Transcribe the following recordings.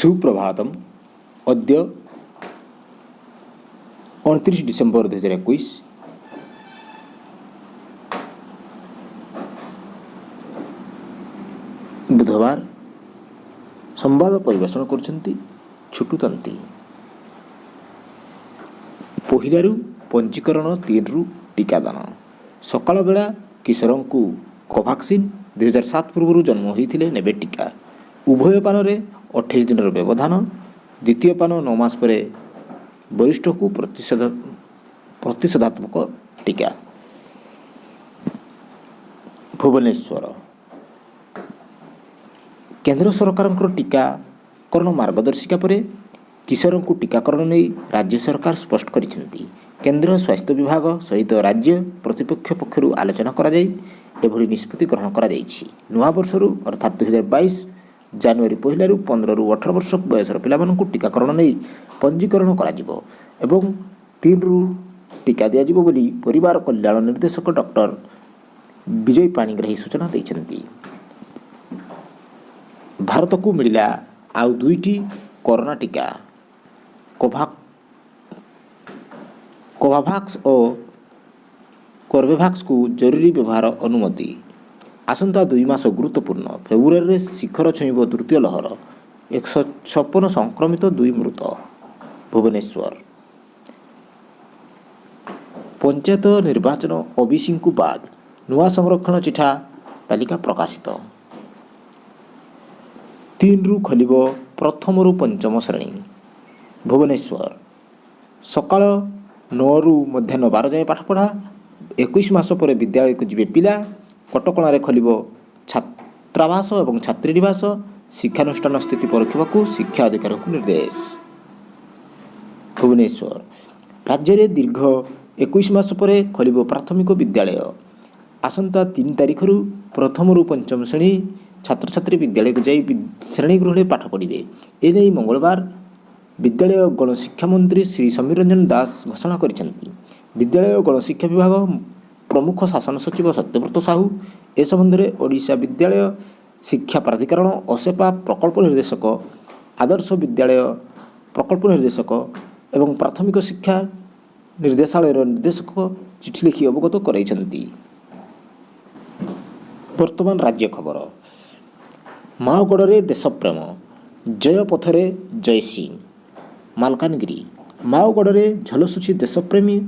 सुप्रभातम। अद्य 29 डिसेम्बर 2021 बुधवार। संवाद परिवेषण करछंती छुटू तंती। पहिलारू पंजीकरण 3 रु टीकादान। सकाळ बेला किशोरंकु कोभाक्सिन 2007 पूर्व जन्म होइथिले नेबे टीका। उभय पानरे 28 दिन व्यवधान। द्वितीय पान 9 मास पर वरिष्ठ को प्रतिषेधात्मक टीका। भुवनेश्वर केंद्र सरकार टीकाकरण मार्गदर्शिका पर किशोर को टीकाकरण नहीं राज्य सरकार स्पष्ट करिसेंती। केंद्र स्वास्थ्य विभाग सहित राज्य प्रतिपक्ष पक्षरु आलोचना करा जाई एभली निष्पत्ति ग्रहण करा जाईछि। नुआ वर्षरु अर्थात 2022 जनवरी 1 रु 15 रु 18 वर्ष बयसर पिलामानंकु टीकाकरण नहीं पंजीकरण करा जिवो एवं 3 रु टीका दिया जिवो बोली परिवार कल्याण निर्देशक डॉक्टर विजय पाणिग्राही सूचना दैछंती। भारत को मिला आउ 2टी कोरोना टीका कोवाभैक्स और कोर्बेभैक्स को जरूरी व्यवहार अनुमति। आसंता 2 मास गुरुत्वपूर्ण। फेब्रुआरी रे शिखर छुईब तृतीय लहर। 156 संक्रमित 2 मृत। भुवनेश्वर पंचायत निर्वाचन ओबीसी को बाद नुआ संरक्षण चिठा तालिका प्रकाशित। 3 रु खोलिब प्रथम रु पंचम श्रेणी। भुवनेश्वर सकाळ 9 रु मध्याह्न 12 जाए पाठ पढ़ा। 21 मास पर विद्यालय को जीवे पिला। कटकणार खोलिब छात्रावास और छात्रीनिवास। शिक्षानुष्ठान स्थिति परखिबा को शिक्षा अधिकारी को निर्देश। भुवनेश्वर राज्य में दीर्घ 21 मास पर खोलिब प्राथमिक विद्यालय। आसंता 3 तारिख रु प्रथम रु पंचम श्रेणी छात्र छात्री विद्यालय को जाई श्रेणी गृह पाठ पढ़े। एने मंगलवार विद्यालय गणशिक्षा मंत्री श्री समीर रंजन दास घोषणा करिसेंती। विद्यालय गणशिक्षा विभाग प्रमुख शासन सचिव सत्यव्रत साहू ए संबंध में ओडिशा विद्यालय शिक्षा प्राधिकरण ओसेपा प्रकल्प निर्देशक आदर्श विद्यालय प्रकल्प निर्देशक एवं प्राथमिक शिक्षा निर्देशालय निर्देशक चिठी लिखि अवगत कराइछंती। वर्तमान राज्य खबर। माओगढ़ देशप्रेम जय पथरे जय सिंह। मालकानगिरी माओगढ़ झलसुची देशप्रेमी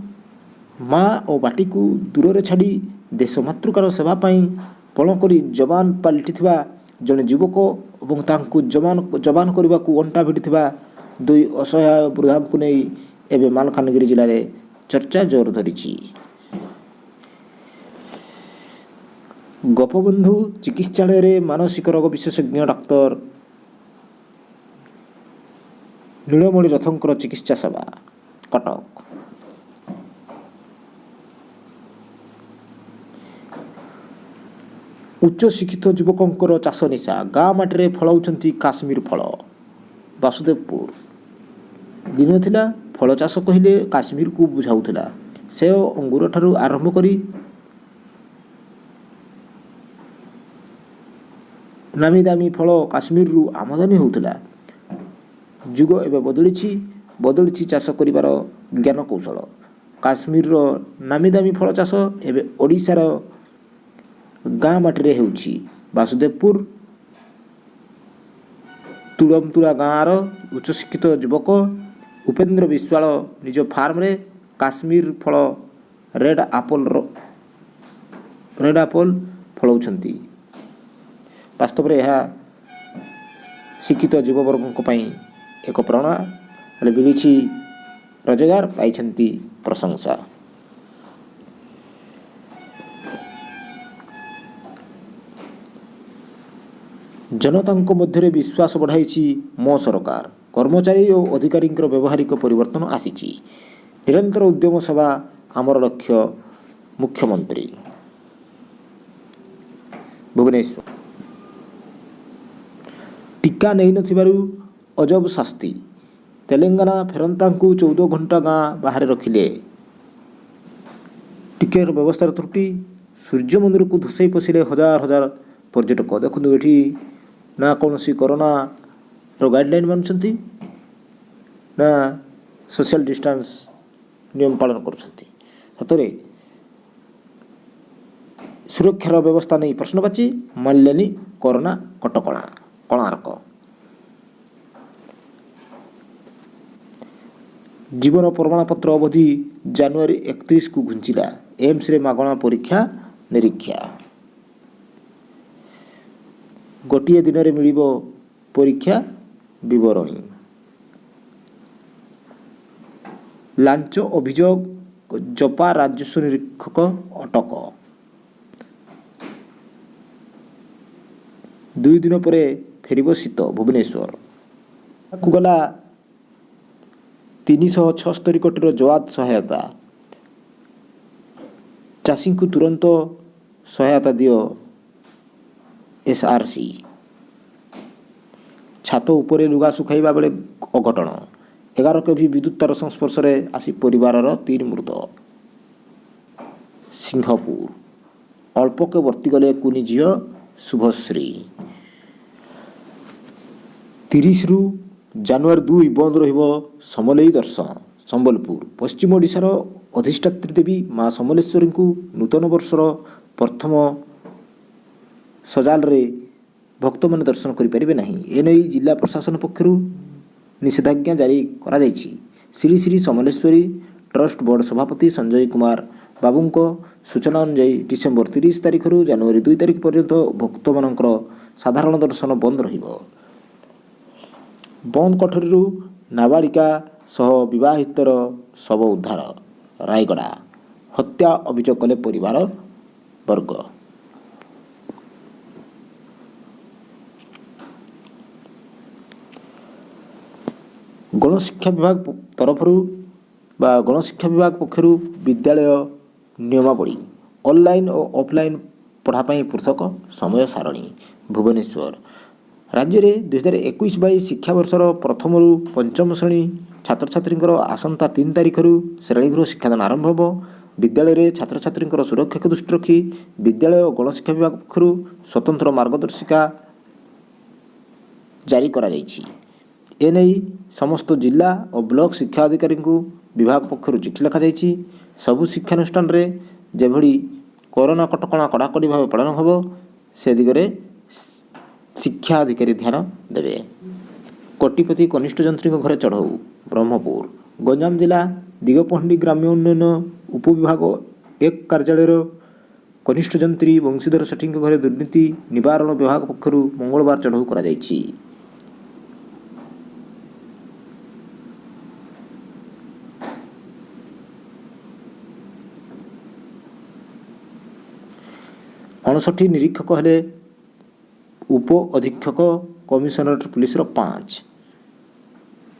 माँ और बाटी को दूर रे छाड़ी देश मातृकार सेवा पण करी जवान पलटिथिबा जने युवक और तांकु जवान करने को अंटा भिड़िथिबा 2 असहाय वृद्धा को नहीं एवं मालकानगिरी जिले में चर्चा जोर धरिछि। गोपबंधु चिकित्सालय रे मानसिक रोग विशेषज्ञ डाक्तर नीलमणि रथंकर चिकित्सा सेवा। कटक उच्च शिक्षित युवकों चाष निशा गाँ माटी फलाउछंती काश्मीर फल। वासुदेवपुर दिन थिला फल चाष कहले काश्मीर को बुझाउथिला। सेव अंगूर ठारू आरंभ करी नामी दामी फल काश्मीर रु आमदानी होउथिला। जुग एवं बदलिछि चाष करिवार ज्ञान कौशल। काश्मीर रो नामी दामी फल चाष एवं ओडिशार गाँ माटी हेउछि। वासुदेवपुर तुलमतुला गाँर उच्च शिक्षित युवक उपेन्द्र विश्वाल निज फार्म रे काश्मीर फल रेड आपोल फलाउछंती। वास्तव में यह शिक्षित युववर्ग एक प्रेरणा मिली। रोजगार पाइछंती प्रशंसा। जनता मध्य विश्वास बढ़ाई मो सरकार। कर्मचारी और अधिकारी व्यवहारिक परिवर्तन आसी। निरंतर उद्यम सेवा आमर लक्ष्य। मुख्यमंत्री भुवनेश्वर टीका नहीं नथिबारु अजब शास्ति। तेलंगाना फेरंता को 14 घंटा गाँ बाहर रखिले। टिकेट व्यवस्था त्रुटि। सूर्य मंदिर को धुसई पशिले हजार हजार पर्यटक। देखो ये ना कौन कोरोना गाइडलाइन मानुଛନ୍ତି ना सोशल डिस्टेंस नियम पालन करुଛନ୍ତି। सतरे सुरक्षार व्यवस्था नहीं प्रश्नवाची मानलेनी कोरोना कटकणा कोणार्क। जीवन प्रमाणपत्र अवधि जनवरी 31 को घुंचिला। एम्स रे मागणा परीक्षा निरीक्षा। गोटे दिन में मिल परीक्षा विवरणी। लांच अभियोग जपा राजस्व निरीक्षक अटक। 2 दिन पर फेरिब शीत भुवनेश्वर को गला 376 कोटी जवाद सहायता। चाषी को तुरंत सहायता दियो एसआरसी। छात उपरे लुगा सुखाइबा बेले अघटन। 11 केवी विद्युत तार संस्पर्श में आसी परिवार 3 मृत। सिंहपुर अल्पके वर्तीगले कुनी झील शुभश्री। 30 रु जनवरी 2 बंद रहिबो समलेई दर्शन। संबलपुर पश्चिम ओडिशार अधिष्ठात्री देवी माँ समलेश्वरी को नूतन वर्षर प्रथम सजाल रे भक्त मान दर्शन करें नहीं। एने जिला प्रशासन पक्षर निषेधाज्ञा जारी करा जायछि। श्री श्री समलेश्वरी ट्रस्ट बोर्ड सभापति संजय कुमार बाबू सूचना अनुसार डिसेम्बर 30 तारिख रु जनवरी 2 तारिख पर्यंत भक्त मानकर साधारण दर्शन बंद रहिबो। बंद कोठरी नाबालिका सह विवाहितर शव उद्धार। रायगड़ा हत्या अभियोग कले परिवार वर्ग। गणशिक्षा विभाग तरफर गणशिक्षा विभाग पक्षर विद्यालय नियमावली ऑनलाइन और ऑफलाइन पढ़ापाई पृथक समय सारणी। भुवनेश्वर राज्य में 2021-22 शिक्षावर्षर प्रथम रु पंचम श्रेणी छात्र छात्री आसंता 3 तारिख श्रेणीगृह शिक्षादान आरंभ हो। विद्यालय में छात्र छात्री सुरक्षा को दृष्टि रखी विद्यालय और गणशिक्षा विभाग पक्षर स्वतंत्र मार्गदर्शिका जारी करा जायछि। एने समस्त जिला और ब्लॉक शिक्षा अधिकारी को विभाग पक्षर चिठी लिखा जायछि। सबु शिक्षानुष्ठान रे जेभଳି कोरोना कटकणा कड़ाकड़ी भाव पालन हो से दिगरे शिक्षा अधिकारी ध्यान देवे। कोटिपति कनिष्ठ जंत्री घरे चढ़ऊ। ब्रह्मपुर गंजाम जिला दिगपहंडी ग्राम्य उन्नयन उपविभाग 1 कार्यालय कनिष्ठ जंत्री वंशीधर सेठी घरे दुर्नीति निवारण विभाग पक्षर मंगलवार चढ़ऊ करा जायछि। अणसठी निरीक्षक हेले उप अधीक्षक कमिशनरेट पुलिस 5।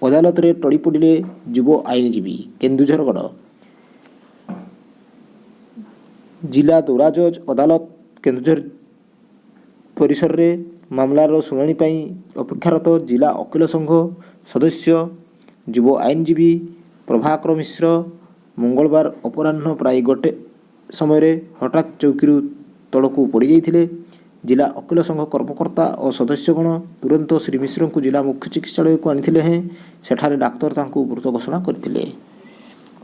अदालत रे टड़ी पड़े युव आईनजीवी। केन्दुझरगढ़ जिला दौरा जज अदालत केन्दुझर परिसर रे मामलार शुणाणी पाई अपेक्षारत जिला वकील संघ सदस्य युव आईनजीवी प्रभाकर मिश्र मंगलवार अपराह्न प्राय गोटे समय हठात चौकी तलक पड़ जाते। जिला वकील संघ कर्मकर्ता और सदस्यगण तुरंत श्री मिश्र को जिला मुख्य चिकित्सालय को आनी हैं। सेठारे डाक्तर तांको मृत घोषणा करथिले।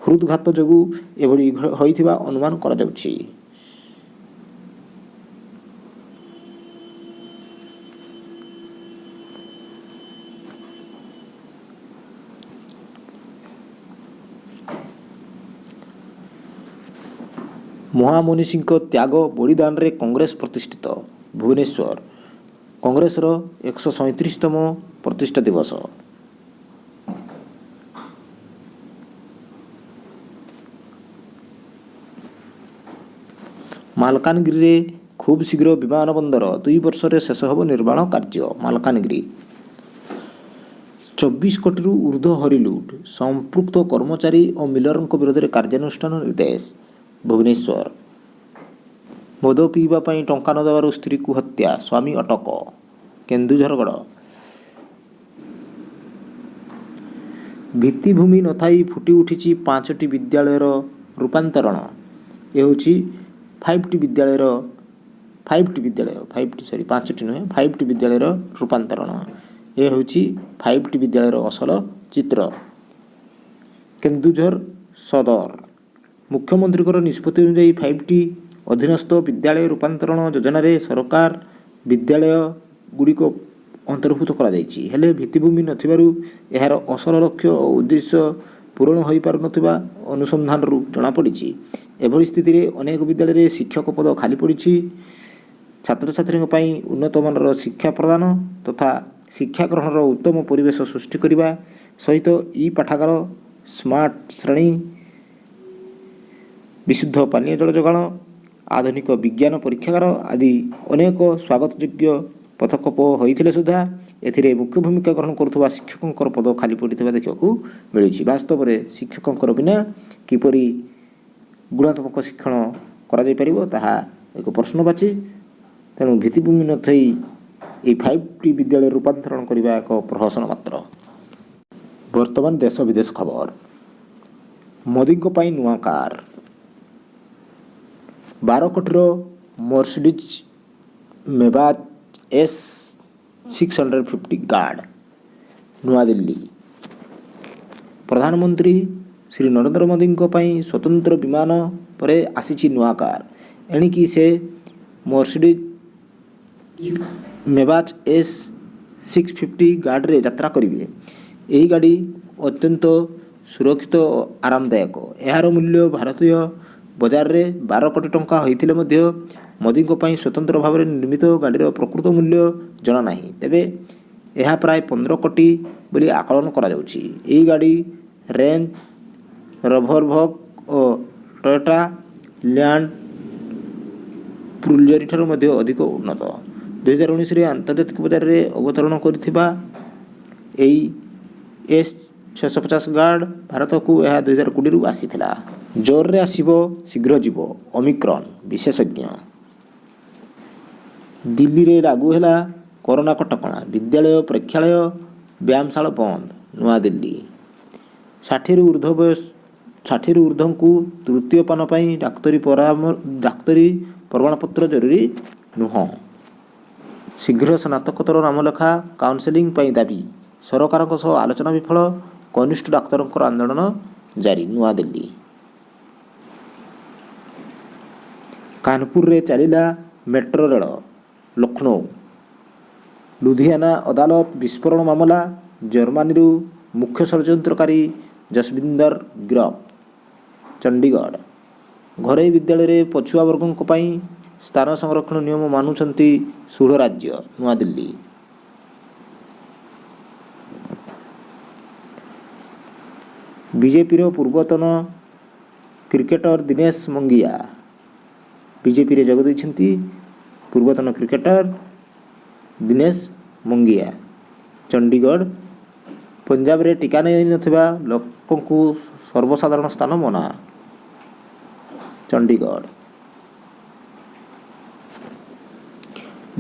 हृदघात जोगु एभली होइथिबा अनुमान करा जाउछि। महामनीषी त्याग बलिदान रे कांग्रेस प्रतिष्ठित। भुवनेश्वर कांग्रेसर 137तम प्रतिष्ठा दिवस। मालकानगिरी रे खूब शीघ्र विमान बंदर 2 वर्ष रे शेष होब निर्माण कार्य। मालकानगिरी 24 कोटी रु ऊर्ध्व हरिलुट संपृक्त कर्मचारी और मिलर विरोध में कार्यानुष्ठान निर्देश। भुवनेश्वर मद पीवा टंका न देवार स्त्री को हत्या स्वामी अटक। केन्दुझरगढ़ भित्तिभूमि न थाई फुटी उठी 5टी विद्यालयर रूपांतरण। ये हूँ 5टी विद्यालय 5टी नुहे 5टी विद्यालयर रूपांतरण। ଏ ହେଉଛି 5ଟି ବିଦ୍ୟାଳୟର ଅସଲ ଚିତ୍ର। କେନ୍ଦୁଝର ସଦର ମୁଖ୍ୟମନ୍ତ୍ରୀଙ୍କର ନିଷ୍ପତ୍ତି ଅନୁଯାୟୀ 5ଟି ଅଧୀନସ୍ଥ ବିଦ୍ୟାଳୟ ରୂପାନ୍ତରଣ ଯୋଜନାରେ ସରକାର ବିଦ୍ୟାଳୟ ଗୁଡ଼ିକ ଅନ୍ତର୍ଭୁକ୍ତ କରାଯାଇଛି। ହେଲେ ଭିତ୍ତିଭୂମି ନଥିବାରୁ ଏହାର ଅସଲ ଲକ୍ଷ୍ୟ ଓ ଉଦ୍ଦେଶ୍ୟ ପୂରଣ ହୋଇପାରୁନଥିବା ଅନୁସନ୍ଧାନରୁ ଜଣାପଡ଼ିଛି। ଏଭଳି ସ୍ଥିତିରେ ଅନେକ ବିଦ୍ୟାଳୟରେ ଶିକ୍ଷକ ପଦ ଖାଲି ପଡ଼ିଛି। ଛାତ୍ରଛାତ୍ରୀଙ୍କ ପାଇଁ ଉନ୍ନତମାନର ଶିକ୍ଷା ପ୍ରଦାନ ତଥା ଶିକ୍ଷା ଗ୍ରହଣର ଉତ୍ତମ ପରିବେଶ ସୃଷ୍ଟି କରିବା ସହିତ ପାଠାଗାର, ସ୍ମାର୍ଟ ଶ୍ରେଣୀ, ବିଶୁଦ୍ଧ ପାନୀୟ ଜଳ ଯୋଗାଣ, ଆଧୁନିକ ବିଜ୍ଞାନ ପରୀକ୍ଷାଗାର ଆଦି ଅନେକ ସ୍ୱାଗତଯୋଗ୍ୟ ପଦକ୍ଷେପ ହୋଇଥିଲେ ସୁଦ୍ଧା ଏଥିରେ ମୁଖ୍ୟ ଭୂମିକା ଗ୍ରହଣ କରୁଥିବା ଶିକ୍ଷକଙ୍କର ପଦ ଖାଲି ପଡ଼ିଥିବା ଦେଖିବାକୁ ମିଳିଛି। ବାସ୍ତବରେ ଶିକ୍ଷକଙ୍କର ବିନା କିପରି ଗୁଣାତ୍ମକ ଶିକ୍ଷଣ କରାଯାଇପାରିବ ତାହା ଏକ ପ୍ରଶ୍ନବାଚୀ। ତେଣୁ ଭିତ୍ତିଭୂମି ନଥାଇ ଏହି 5ଟି ବିଦ୍ୟାଳୟ ରୂପାନ୍ତରଣ କରିବା ଏକ ପ୍ରହସନ ମାତ୍ର। ବର୍ତ୍ତମାନ ଦେଶ ବିଦେଶ ଖବର। ମୋଦିଙ୍କ ପାଇଁ ନୂଆ କାର୍। 12 କୋଟିର ମର୍ସିଡିଜ୍ ମେବାଜ S650 ଗାର୍ଡ। ନୂଆଦିଲ୍ଲୀ। ପ୍ରଧାନମନ୍ତ୍ରୀ ଶ୍ରୀ ନରେନ୍ଦ୍ର ମୋଦିଙ୍କ ପାଇଁ ସ୍ୱତନ୍ତ୍ର ବିମାନ ପରେ ଆସିଛି ନୂଆ କାର୍। ଏଣିକି ସେ ମର୍ସିଡିଜ୍ ମେବାଜ S650 ଗାର୍ଡରେ ଯାତ୍ରା କରିବେ। ଏହି ଗାଡ଼ି ଅତ୍ୟନ୍ତ ସୁରକ୍ଷିତ ଓ ଆରାମଦାୟକ। ଏହାର ମୂଲ୍ୟ ଭାରତୀୟ ବଜାରରେ 12 କୋଟି ଟଙ୍କା ହୋଇଥିଲେ ମଧ୍ୟ ମୋଦିଙ୍କ ପାଇଁ ସ୍ୱତନ୍ତ୍ର ଭାବରେ ନିର୍ମିତ ଗାଡ଼ିର ପ୍ରକୃତ ମୂଲ୍ୟ ଜଣାନାହିଁ। ତେବେ ଏହା ପ୍ରାୟ 15 କୋଟି ବୋଲି ଆକଳନ କରାଯାଉଛି। ଏହି ଗାଡ଼ି ରେଞ୍ଜ ରୋଭର ଭୋଗ୍ ଓ ଟୟୋଟା ଲ୍ୟାଣ୍ଡ କ୍ରୁଜରଠାରୁ ମଧ୍ୟ ଅଧିକ ଉନ୍ନତ। 2019ରେ ଆନ୍ତର୍ଜାତିକ ବଜାରରେ ଅବତରଣ କରିଥିବା ଏହି S650 ଗାର୍ଡ ଭାରତକୁ ଏହା 2020ରୁ ଆସିଥିଲା। ଜୋରରେ ଆସିବ ଶୀଘ୍ର ଯିବ ଓମିକ୍ରନ୍ ବିଶେଷଜ୍ଞ। ଦିଲ୍ଲୀରେ ଲାଗୁ ହେଲା କରୋନା କଟକଣା। ବିଦ୍ୟାଳୟ, ପ୍ରେକ୍ଷାଳୟ, ବ୍ୟାୟାମଶାଳା ବନ୍ଦ। ନୂଆଦିଲ୍ଲୀ। 60ରୁ ଉର୍ଦ୍ଧ୍ୱଙ୍କୁ ତୃତୀୟ ପାନ ପାଇଁ ଡାକ୍ତରୀ ପ୍ରମାଣପତ୍ର ଜରୁରୀ ନୁହଁ। ଶୀଘ୍ର ସ୍ନାତକୋତ୍ତର ନାମଲେଖା କାଉନସେଲିଂ ପାଇଁ ଦାବି। ସରକାରଙ୍କ ସହ ଆଲୋଚନା ବିଫଳ। କନିଷ୍ଠ ଡାକ୍ତରଙ୍କର ଆନ୍ଦୋଳନ ଜାରି। ନୂଆଦିଲ୍ଲୀ। କାନପୁରରେ ଚାଲିଲା ମେଟ୍ରୋ ରେଳ। ଲକ୍ଷ୍ନୌ। ଲୁଧିଆନା ଅଦାଲତ ବିସ୍ଫୋରଣ ମାମଲା। ଜର୍ମାନୀରୁ ମୁଖ୍ୟ ଷଡ଼ଯନ୍ତ୍ରକାରୀ ଜସବିନ୍ଦର ଗିରଫ। ଚଣ୍ଡିଗଡ଼। ଘରୋଇ ବିଦ୍ୟାଳୟରେ ପଛୁଆ ବର୍ଗଙ୍କ ପାଇଁ ସ୍ଥାନ ସଂରକ୍ଷଣ ନିୟମ ମାନୁଛନ୍ତି 16 ରାଜ୍ୟ। ନୂଆଦିଲ୍ଲୀ। ବିଜେପିର ପୂର୍ବତନ କ୍ରିକେଟର ଦିନେଶ ମଙ୍ଗିଆ ବିଜେପିରେ ଯୋଗ ଦେଇଛନ୍ତି। ପୂର୍ବତନ କ୍ରିକେଟର ଦିନେଶ ମଙ୍ଗିଆ। ଚଣ୍ଡିଗଡ଼। ପଞ୍ଜାବରେ ଟିକା ନେଇନଥିବା ଲୋକଙ୍କୁ ସର୍ବସାଧାରଣ ସ୍ଥାନ ମନା। ଚଣ୍ଡିଗଡ଼।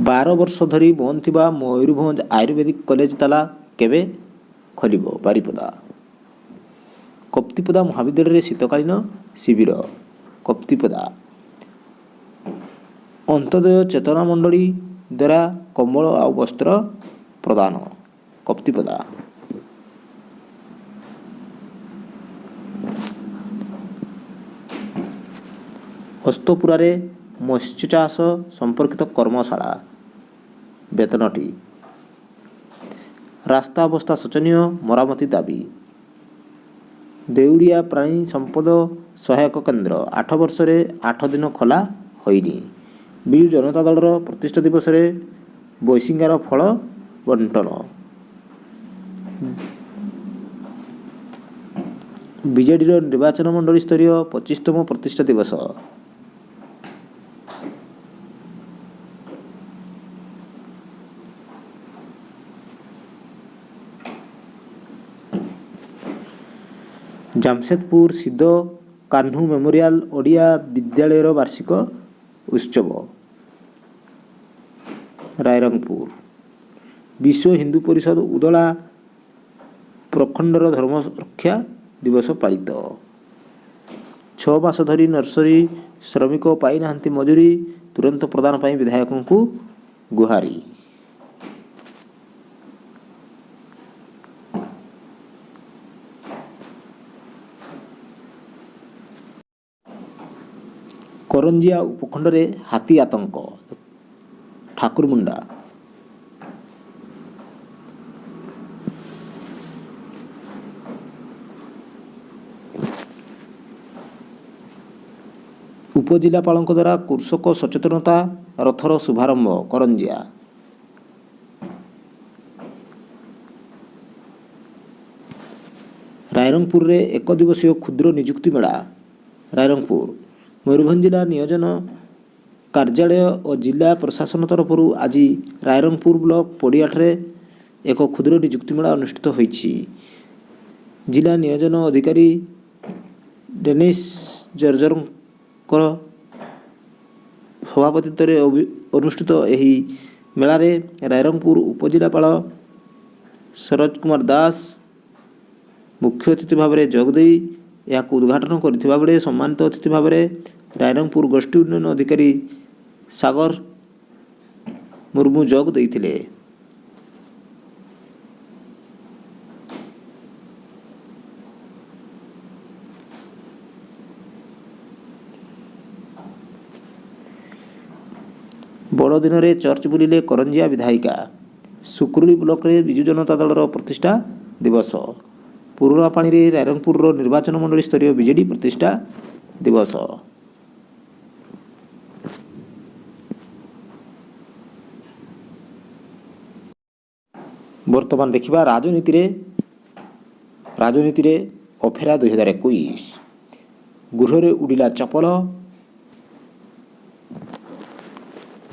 12 ବର୍ଷ ଧରି ବନ୍ଦ ଥିବା ମୟୂରଭଞ୍ଜ ଆୟୁର୍ବେଦିକ କଲେଜ ତାଲା କେବେ ଖୋଲିବ? ବାରିପଦା। କପ୍ତିପଦା ମହାବିଦ୍ୟାଳୟରେ ଶୀତକାଳୀନ ଶିବିର। କପ୍ତିପଦା। ଅନ୍ତୋଦୟ ଚେତନା ମଣ୍ଡଳୀ ଦ୍ୱାରା କମ୍ବଳ ଆଉ ବସ୍ତ୍ର ପ୍ରଦାନ। କପ୍ତିପଦା। ଅସ୍ତପୁରାରେ ମତ୍ସ୍ୟଚାଷ ସମ୍ପର୍କିତ କର୍ମଶାଳା। ବେତନଟି। ରାସ୍ତା ଅବସ୍ଥା ଶୋଚନୀୟ, ମରାମତି ଦାବି। ଦେଉଳିଆ ପ୍ରାଣୀ ସମ୍ପଦ ସହାୟକ କେନ୍ଦ୍ର 8 ବର୍ଷରେ 8 ଦିନ ଖୋଲା ହୋଇନି। ବିଜୁ ଜନତା ଦଳର ପ୍ରତିଷ୍ଠା ଦିବସରେ ବୈଶିଙ୍ଗାର ଫଳ ବଣ୍ଟନ। ବିଜେଡିର ନିର୍ବାଚନ ମଣ୍ଡଳୀ ସ୍ତରୀୟ 25ତମ ପ୍ରତିଷ୍ଠା ଦିବସ। ଜାମଶେଦପୁର ସିଦ୍ଧ କାହ୍ନୁ ମେମୋରିଆଲ ଓଡ଼ିଆ ବିଦ୍ୟାଳୟର ବାର୍ଷିକ ଉତ୍ସବ। ରାଇରଙ୍ଗପୁର। ବିଶ୍ୱ ହିନ୍ଦୁ ପରିଷଦ ଉଦଳା ପ୍ରଖଣ୍ଡର ଧର୍ମରକ୍ଷା ଦିବସ ପାଳିତ। 6 ମାସ ଧରି ନର୍ସରୀ ଶ୍ରମିକ ପାଇନାହାନ୍ତି ମଜୁରୀ, ତୁରନ୍ତ ପ୍ରଦାନ ପାଇଁ ବିଧାୟକଙ୍କୁ ଗୁହାରି। କରଞ୍ଜିଆ ଉପଖଣ୍ଡରେ ହାତୀ ଆତଙ୍କ ଠାକୁରମୁଣ୍ଡା। ଉପଜିଲ୍ଲାପାଳଙ୍କ ଦ୍ୱାରା କୃଷକ ସଚେତନତା ରଥର ଶୁଭାରମ୍ଭ କରଞ୍ଜିଆ। ରାଇରଙ୍ଗପୁରରେ ଏକ ଦିବସୀୟ କ୍ଷୁଦ୍ର ନିଯୁକ୍ତି ମେଳା। ରାଇରଙ୍ଗପୁର ମୟୂରଭଞ୍ଜ ଜିଲ୍ଲା ନିୟୋଜନ କାର୍ଯ୍ୟାଳୟ ଓ ଜିଲ୍ଲା ପ୍ରଶାସନ ତରଫରୁ ଆଜି ରାଇରଙ୍ଗପୁର ବ୍ଲକ ପଡ଼ିଆଠାରେ ଏକ କ୍ଷୁଦ୍ର ନିଯୁକ୍ତି ମେଳା ଅନୁଷ୍ଠିତ ହୋଇଛି। ଜିଲ୍ଲା ନିୟୋଜନ ଅଧିକାରୀ ଡେନିସ୍ ଜର୍ଜରଙ୍କର ସଭାପତିତ୍ୱରେ ଅନୁଷ୍ଠିତ ଏହି ମେଳାରେ ରାଇରଙ୍ଗପୁର ଉପଜିଲ୍ଲାପାଳ ସରୋଜ କୁମାର ଦାସ ମୁଖ୍ୟ ଅତିଥି ଭାବରେ ଯୋଗଦେଇ ଏହାକୁ ଉଦ୍ଘାଟନ କରିଥିବା ବେଳେ ସମ୍ମାନିତ ଅତିଥି ଭାବରେ ରାଇରଙ୍ଗପୁର ଗୋଷ୍ଠୀ ଉନ୍ନୟନ ଅଧିକାରୀ ସାଗର ମୁର୍ମୁ ଯୋଗ ଦେଇଥିଲେ। ବଡ଼ଦିନରେ ଚର୍ଚ୍ଚ ବୁଲିଲେ କରଞ୍ଜିଆ ବିଧାୟିକା। ସୁକୁରୁଳି ବ୍ଲକରେ ବିଜୁ ଜନତା ଦଳର ପ୍ରତିଷ୍ଠା ଦିବସ। ପୁରୁଣାପାଣିରେ ରାଇରଙ୍ଗପୁରର ନିର୍ବାଚନ ମଣ୍ଡଳୀ ସ୍ତରୀୟ ବିଜେଡି ପ୍ରତିଷ୍ଠା ଦିବସ। ବର୍ତ୍ତମାନ ଦେଖିବା ରାଜନୀତିରେ ଅଫେରା 2021। ଗୃହରେ ଉଡ଼ିଲା ଚପଲ।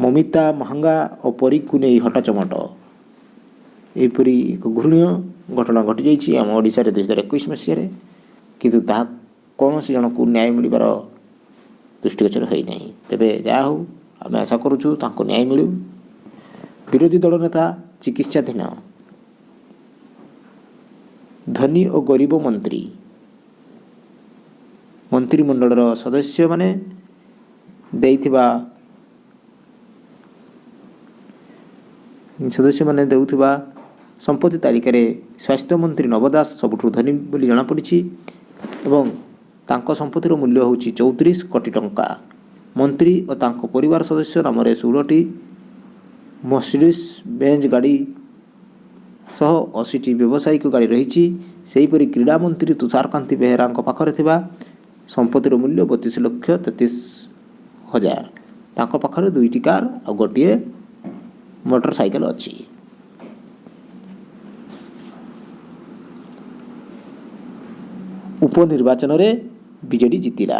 ମମିତା ମହାଙ୍ଗା ଓ ପରୀକୁ ନେଇ ହଟଚମଟ। ଏହିପରି ଏକ ଘୃଣ୍ୟ ଘଟଣା ଘଟିଯାଇଛି ଆମ ଓଡ଼ିଶାରେ 2021 ମସିହାରେ, କିନ୍ତୁ ତାହା କୌଣସି ଜଣକୁ ନ୍ୟାୟ ମିଳିବାର ଦୃଷ୍ଟିଗୋଚର ହୋଇନାହିଁ। ତେବେ ଯାହା ହେଉ ଆମେ ଆଶା କରୁଛୁ ତାଙ୍କୁ ନ୍ୟାୟ ମିଳୁ। ବିରୋଧୀ ଦଳ ନେତା ଚିକିତ୍ସାଧୀନ। ଧନୀ ଓ ଗରିବ ମନ୍ତ୍ରିମଣ୍ଡଳର ସଦସ୍ୟମାନେ ଦେଉଥିବା ସମ୍ପତ୍ତି ତାଲିକାରେ ସ୍ୱାସ୍ଥ୍ୟମନ୍ତ୍ରୀ ନବ ଦାସ ସବୁଠୁ ଧନୀ ବୋଲି ଜଣାପଡ଼ିଛି ଏବଂ ତାଙ୍କ ସମ୍ପତ୍ତିର ମୂଲ୍ୟ ହେଉଛି 34 କୋଟି ଟଙ୍କା। ମନ୍ତ୍ରୀ ଓ ତାଙ୍କ ପରିବାର ସଦସ୍ୟ ନାମରେ 16ଟି ମର୍ସିଡିଜ୍ ବେଞ୍ଜ ଗାଡ଼ି ସହ 80ଟି ବ୍ୟବସାୟିକ ଗାଡ଼ି ରହିଛି। ସେହିପରି କ୍ରୀଡ଼ାମନ୍ତ୍ରୀ ତୁଷାରକାନ୍ତି ବେହେରାଙ୍କ ପାଖରେ ଥିବା ସମ୍ପତ୍ତିର ମୂଲ୍ୟ 32,33,000। ତାଙ୍କ ପାଖରେ 2ଟି କାର୍ ଆଉ ଗୋଟିଏ ମୋଟର ସାଇକେଲ ଅଛି। ଉପନିର୍ବାଚନରେ ବିଜେଡି ଜିତିଲା।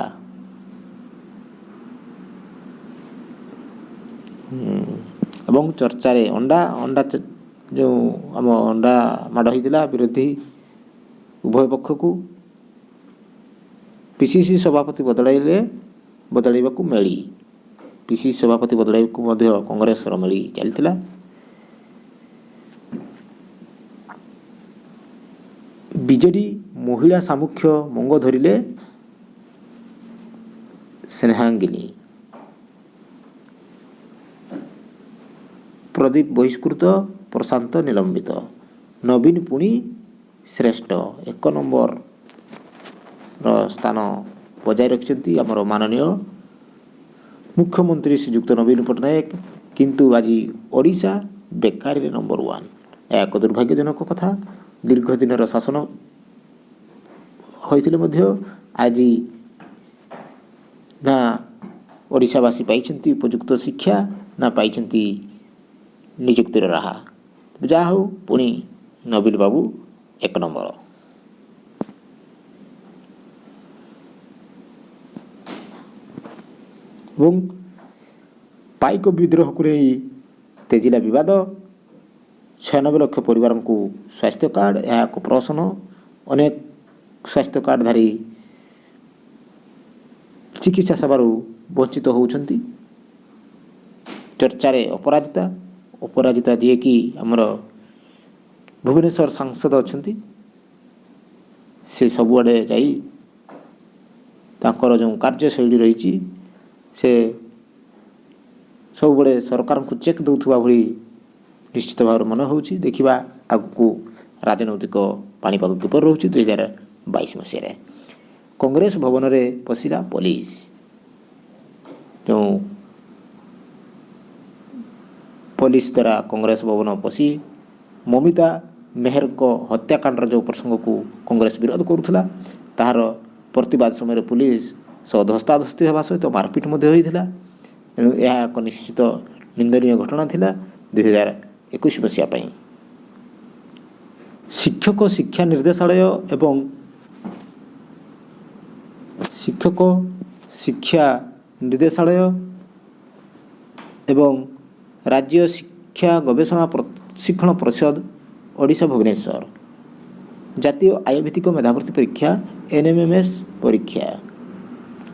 ଏବଂ ଚର୍ଚ୍ଚାରେ ଅଣ୍ଡା ଯେଉଁ ଆମ ଅଣ୍ଡା ମାଡ଼ ହୋଇଥିଲା ବିରୋଧୀ ଉଭୟ ପକ୍ଷକୁ, ପିସିସି ସଭାପତି ବଦଳାଇବାକୁ ମେଳି। ପିସିସି ସଭାପତି ବଦଳାଇବାକୁ ମଧ୍ୟ କଂଗ୍ରେସର ମେଳି ଚାଲିଥିଲା। ବିଜେଡି ମହିଳା ସାମୁଖ୍ୟ ମଙ୍ଗ ଧରିଲେ ସ୍ନେହାଙ୍ଗିନୀ। ପ୍ରଦୀପ ବହିଷ୍କୃତ, ପ୍ରଶାନ୍ତ ନିଲମ୍ବିତ। ନବୀନ ପୁଣି ଶ୍ରେଷ୍ଠ 1 ନମ୍ବରର ସ୍ଥାନ ବଜାୟ ରଖିଛନ୍ତି ଆମର ମାନନୀୟ ମୁଖ୍ୟମନ୍ତ୍ରୀ ଶ୍ରୀଯୁକ୍ତ ନବୀନ ପଟ୍ଟନାୟକ। କିନ୍ତୁ ଆଜି ଓଡ଼ିଶା ବେକାରୀରେ ନମ୍ବର 1। ଏହା ଏକ ଦୁର୍ଭାଗ୍ୟଜନକ କଥା। ଦୀର୍ଘ ଦିନର ଶାସନ ହୋଇଥିଲେ ମଧ୍ୟ ଆଜି ନା ଓଡ଼ିଶାବାସୀ ପାଇଛନ୍ତି ଉପଯୁକ୍ତ ଶିକ୍ଷା, ନା ପାଇଛନ୍ତି ନିଯୁକ୍ତିର ରାହା। ଯାହା ହେଉ ପୁଣି ନବୀନ ବାବୁ 1 ନମ୍ବର। ଏବଂ ପାଇକ ବିଦ୍ରୋହକୁ ନେଇ ତେଜିଲା ବିବାଦ। 96 ଲକ୍ଷ ପରିବାରଙ୍କୁ ସ୍ୱାସ୍ଥ୍ୟ କାର୍ଡ଼, ଏହା ଏକ ପ୍ରହସନ। ଅନେକ ସ୍ୱାସ୍ଥ୍ୟ କାର୍ଡ଼ଧାରୀ ଚିକିତ୍ସା ସେବାରୁ ବଞ୍ଚିତ ହେଉଛନ୍ତି। ଚର୍ଚ୍ଚାରେ ଅପରାଜିତା ଯିଏକି ଆମର ଭୁବନେଶ୍ୱର ସାଂସଦ ଅଛନ୍ତି, ସେ ସବୁଆଡ଼େ ଯାଇ ତାଙ୍କର ଯେଉଁ କାର୍ଯ୍ୟଶୈଳୀ ରହିଛି ସେ ସବୁବେଳେ ସରକାରଙ୍କୁ ଚେକ୍ ଦେଉଥିବା ଭଳି ନିଶ୍ଚିତ ଭାବରେ ମନେ ହେଉଛି। ଦେଖିବା ଆଗକୁ ରାଜନୈତିକ ପାଣିପାଗ କିପରି ରହୁଛି 2022 ମସିହାରେ। କଂଗ୍ରେସ ଭବନରେ ପଶିଲା ପୋଲିସ। जो पुलिस द्वारा कांग्रेस भवन पशि ममिता मेहर को हत्याकांडर जो प्रसंग को कांग्रेस विरोध करुला तार प्रतिवाद समय पुलिस सह धस्ताधस्ती होगा सहित मारपिट तेणु यह एक निश्चित निंदनीय घटना थिला 2021 मसीहा पई। शिक्षक शिक्षा निर्देशालय एवं शिक्षक शिक्षा निर्देशालय एवं राज्य शिक्षा गवेषणा प्रशिक्षण परिषद ओडिशा भुवनेश्वर जातीय आयभित्तिक मेधावृत्ति परीक्षा NMMS परीक्षा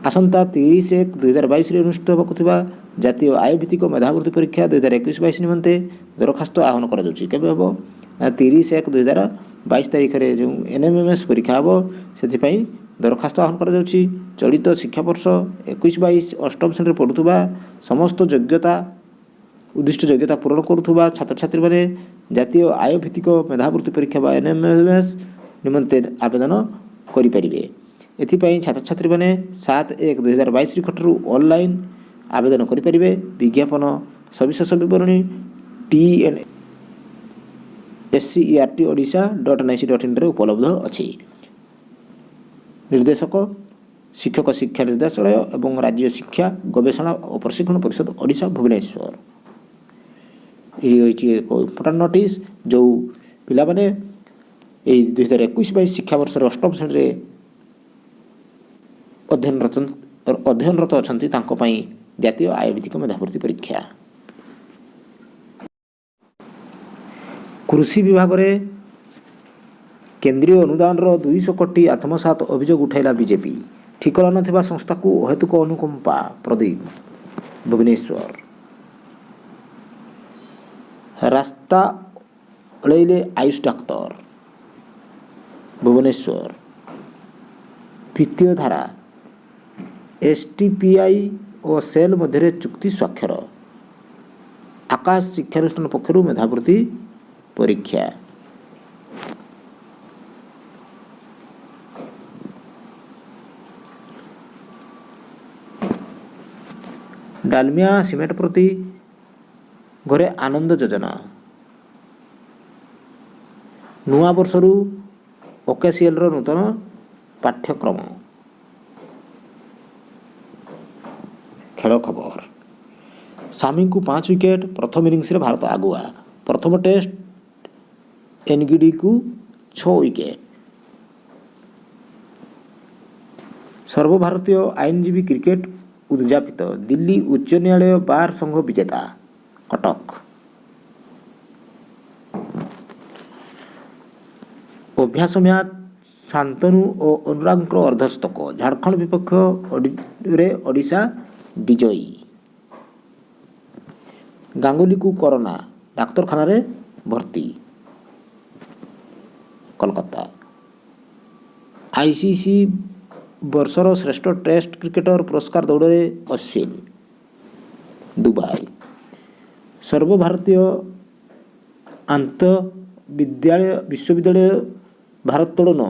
आसंता 30/1/2022 अनुष्ठित होगा जातीय आयभित्तिक मेधावृत्ति परीक्षा 2021-22 निमंते दरखास्त आह्वान कर 30/1/2022 तारीख में जो NMMS परीक्षा हम से दरखास्त आह्वान कर चलित शिक्षा वर्ष 21-22 अष्टम श्रेणी पढ़ुवा समस्त योग्यता उद्दिष्ट योग्यता पूरण करुवा छात्र छात्री माने जातीय आय भित्तिक मेधावृत्ति परीक्षा बा NMMS निमंते आवेदन करें। एथिपाई छात्र छात्री माने 7/1/2022 निकटू ऑनलाइन आवेदन करें। विज्ञापन सविशेष विवरणी TNSCERT-odisha.nic.in उपलब्ध अच्छी। निर्देशक शिक्षक शिक्षा निर्देशालय एवं राज्य शिक्षा गवेषणा और प्रशिक्षण परिषद ओडिशा भुवनेश्वर। ये एक इम्पोर्टाट नोटिस जो पिला माने 2021-22 शिक्षा वर्ष अष्टम श्रेणी अध्ययनरत अछंती तांको पई जातीय आयभित्तिक मेधावृत्ति परीक्षा। कृषि विभाग रे केंद्रीय अनुदान 200 कोटी आत्मसात अभियोग उठाइला बीजेपी। ठिकरा नथिबा संस्था को अहेतुक अनुकंपा प्रदीप भुवनेश्वर। रास्ता अड़ेले आयुष डाक्तर भुवनेश्वर। वित्तीय धारा STPI और सेल मध्य चुक्ति स्वाक्षर। आकाश शिक्षानुष्ठान पक्षर मेधावृत्ति परीक्षा। डालमिया सीमेंट प्रति घरे आनंद योजना। नुआ वर्षरु ओकेसीएल नूतन पाठ्यक्रम। खेल खबर सामी को 5 विकेट प्रथम इनिंग्स रे भारत आगुआ। प्रथम टेस्ट एनगिडी को 6 विकेट। सर्वभारतीय आईनजीवी क्रिकेट उद्यापित। दिल्ली उच्च न्यायालय बार संघ विजेता कटक। अभ्यास मैच शांतनु और अनुराग अर्धशतक। झारखंड विपक्ष रे ओडिशा विजयी। गांगुली को कोरोना डाक्तरखाना रे भर्ती। कोलकाता। आईसीसी वर्षर श्रेष्ठ टेस्ट क्रिकेटर पुरस्कार दौड़े अश्विन। दुबई। सर्वभारतीय आंत विश्वविद्यालय भारत्तोलन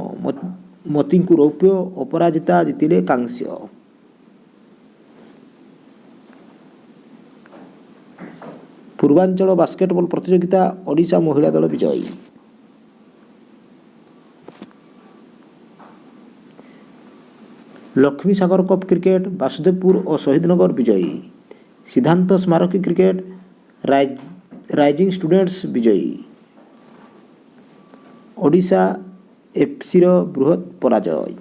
मती को रौप्य। अपराजिता जीतिले कांस्य। पूर्वांचल बास्केटबॉल प्रतियोगिता ओडिशा महिला दल विजयी। लक्ष्मी सागर कप क्रिकेट वासुदेवपुर और शहीदनगर विजयी। सिद्धांत स्मारकी क्रिकेट राइजिंग स्टूडेंट्स विजयी। ओडिशा एफसी बृहत पराजय।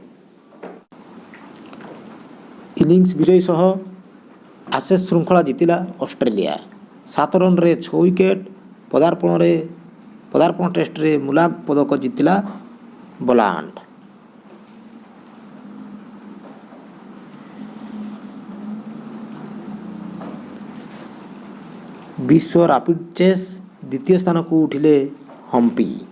इनिंग्स विजयी सह आशेष श्रृंखला जीतिला ऑस्ट्रेलिया। 7 रन रे 6 विकेट। पदार्पण टेस्ट रे मुलाग पदक जीतिला बलांड। विश्व रैपिड चेस द्वितीय स्थान को उठिले हम्पी।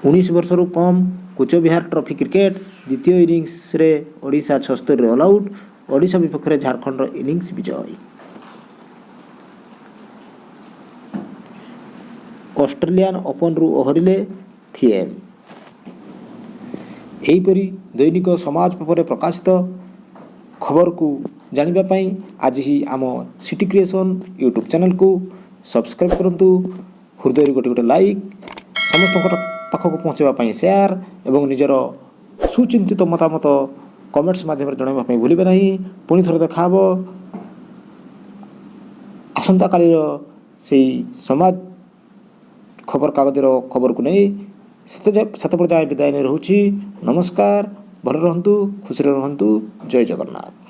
उन्नीस वर्षरु कम कुचबिहार ट्रॉफी क्रिकेट द्वितीय इनिंग्स रे ओडिशा 76 ऑल आउट। ओडिशा विपक्ष रे झारखंड इनिंग्स विजय। ऑस्ट्रेलियन ओपन रु ओहरिले थिएम। ଏହିପରି ଦୈନିକ ସମାଜ ପେପରରେ ପ୍ରକାଶିତ ଖବରକୁ ଜାଣିବା ପାଇଁ ଆଜି ହିଁ ଆମ ସିଟି କ୍ରିଏସନ୍ ୟୁଟ୍ୟୁବ୍ ଚ୍ୟାନେଲକୁ ସବସ୍କ୍ରାଇବ୍ କରନ୍ତୁ। ହୃଦୟରୁ ଗୋଟେ ଲାଇକ୍, ସମସ୍ତଙ୍କର ପାଖକୁ ପହଞ୍ଚାଇବା ପାଇଁ ସେୟାର ଏବଂ ନିଜର ସୁଚିନ୍ତିତ ମତାମତ କମେଣ୍ଟସ୍ ମାଧ୍ୟମରେ ଜଣାଇବା ପାଇଁ ଭୁଲିବେ ନାହିଁ। ପୁଣି ଥରେ ଦେଖା ହେବ ଆସନ୍ତାକାଲିର ସେଇ ସମାଜ ଖବରକାଗଜର ଖବରକୁ ନେଇ। ସେତେବେଳେ ଯାଏ ବିଦାୟ ନେଇ ରହୁଛି। ନମସ୍କାର, ଭଲ ରୁହନ୍ତୁ, ଖୁସିରେ ରୁହନ୍ତୁ। ଜୟ ଜଗନ୍ନାଥ।